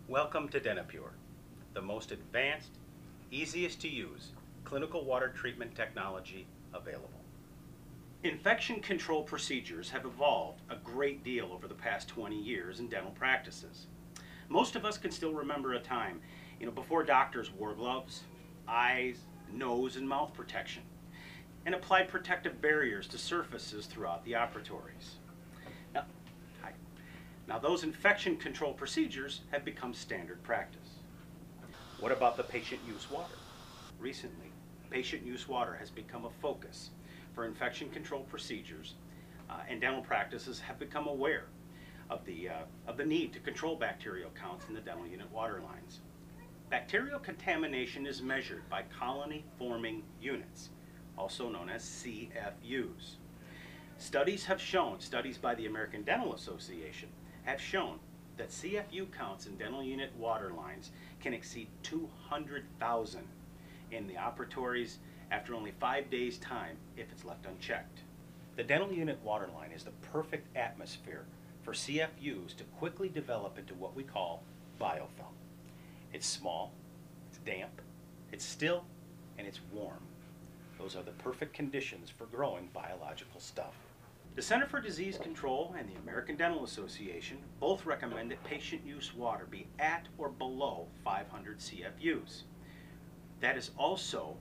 Welcome to DentaPure, the most advanced, easiest to use clinical water treatment technology available. Infection control procedures have evolved a great deal over the past 20 years in dental practices. Most of us can still remember a time, before doctors wore gloves, eyes, nose, and mouth protection, and applied protective barriers to surfaces throughout the operatories. Now those infection control procedures have become standard practice. What about the patient use water? Recently, patient use water has become a focus for infection control procedures, and dental practices have become aware of the need to control bacterial counts in the dental unit water lines. Bacterial contamination is measured by colony-forming units, also known as CFUs. Studies by the American Dental Association have shown that CFU counts in dental unit water lines can exceed 200,000 in the operatories after only 5 days' time if it's left unchecked. The dental unit water line is the perfect atmosphere for CFUs to quickly develop into what we call biofilm. It's small, it's damp, it's still, and it's warm. Those are the perfect conditions for growing biological stuff. The Center for Disease Control and the American Dental Association both recommend that patient use water be at or below 500 CFUs. That is also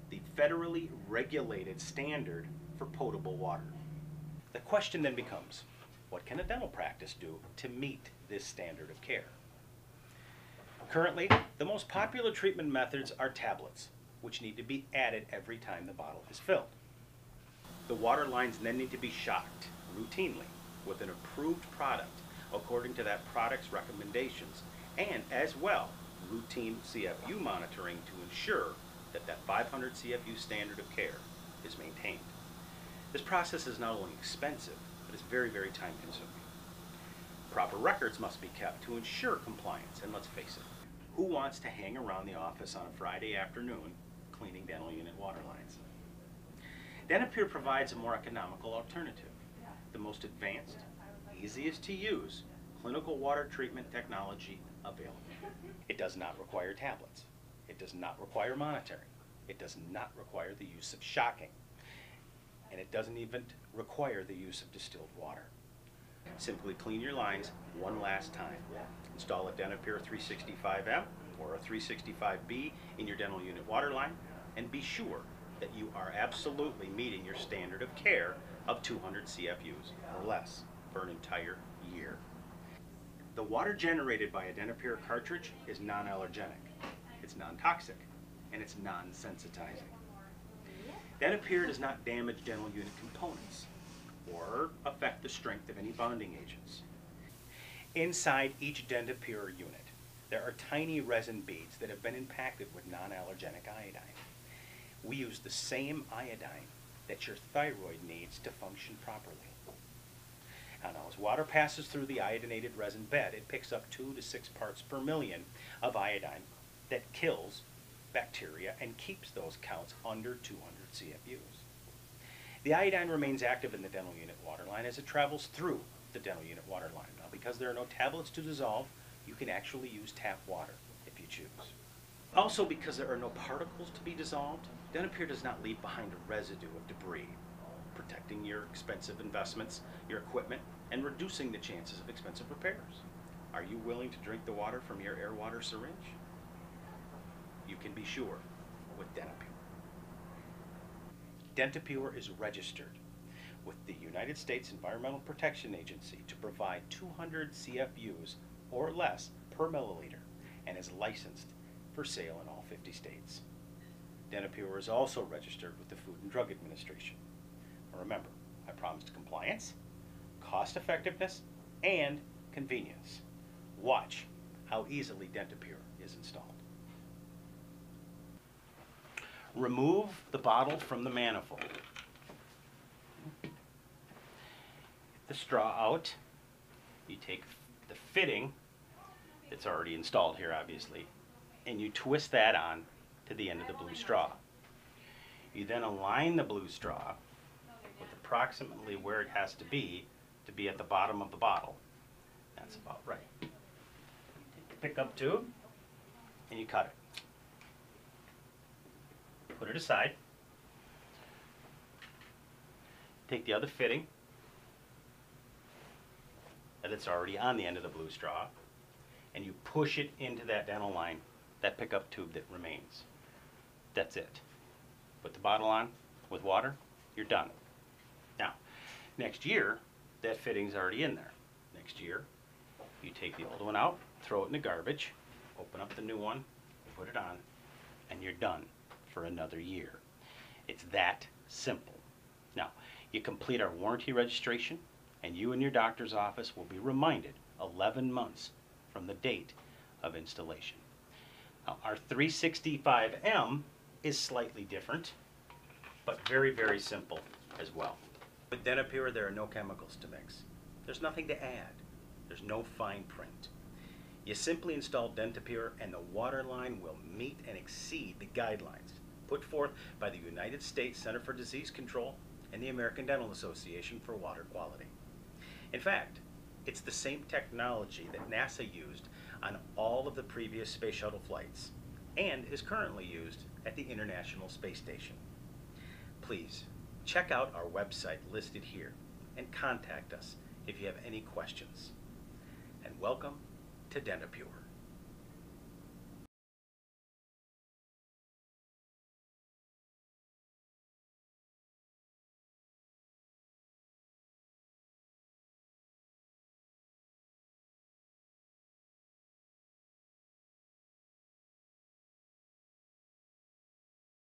the federally regulated standard for potable water. The question then becomes, what can a dental practice do to meet this standard of care? Currently, the most popular treatment methods are tablets, which need to be added every time the bottle is filled. The water lines then need to be shocked routinely with an approved product according to that product's recommendations, and as well routine CFU monitoring to ensure that that 500 CFU standard of care is maintained. This process is not only expensive, but it's very, very time consuming. Proper records must be kept to ensure compliance, and let's face it, who wants to hang around the office on a Friday afternoon cleaning dental unit water lines? DentaPure provides a more economical alternative, the most advanced, easiest to use clinical water treatment technology available. It does not require tablets. It does not require monitoring. It does not require the use of shocking. And it doesn't even require the use of distilled water. Simply clean your lines one last time. Install a DentaPure 365M or a 365B in your dental unit water line, and be sure that you are absolutely meeting your standard of care of 200 CFUs or less for an entire year. The water generated by a DentaPure cartridge is non-allergenic, it's non-toxic, and it's non-sensitizing. DentaPure does not damage dental unit components or affect the strength of any bonding agents. Inside each DentaPure unit, there are tiny resin beads that have been impacted with non-allergenic iodine. We use the same iodine that your thyroid needs to function properly. Now, as water passes through the iodinated resin bed, it picks up 2 to 6 parts per million of iodine that kills bacteria and keeps those counts under 200 CFUs. The iodine remains active in the dental unit water line as it travels through the dental unit water line. Now, because there are no tablets to dissolve, you can actually use tap water if you choose. Also, because there are no particles to be dissolved, DentaPure does not leave behind a residue of debris, protecting your expensive investments, your equipment, and reducing the chances of expensive repairs. Are you willing to drink the water from your air water syringe? You can be sure with DentaPure. DentaPure is registered with the United States Environmental Protection Agency to provide 200 CFUs or less per milliliter and is licensed for sale in all 50 states. DentaPure is also registered with the Food and Drug Administration. Remember, I promised compliance, cost effectiveness, and convenience. Watch how easily DentaPure is installed. Remove the bottle from the manifold. Get the straw out. You take the fitting that's already installed here, obviously, and you twist that on to the end of the blue straw. You then align the blue straw with approximately where it has to be at the bottom of the bottle. That's about right. Take pickup tube and you cut it. Put it aside. Take the other fitting that's already on the end of the blue straw and you push it into that dental line, that pickup tube that remains. That's it. Put the bottle on with water, you're done. Now, next year, that fitting's already in there. Next year, you take the old one out, throw it in the garbage, open up the new one, put it on, and you're done for another year. It's that simple. Now, you complete our warranty registration, and you and your doctor's office will be reminded 11 months from the date of installation. Now, our 365M is slightly different, but very, very simple as well. With DentaPure, there are no chemicals to mix. There's nothing to add. There's no fine print. You simply install DentaPure and the water line will meet and exceed the guidelines put forth by the United States Center for Disease Control and the American Dental Association for water quality. In fact, it's the same technology that NASA used on all of the previous space shuttle flights and is currently used at the International Space Station. Please check out our website listed here and contact us if you have any questions. And welcome to DentaPure.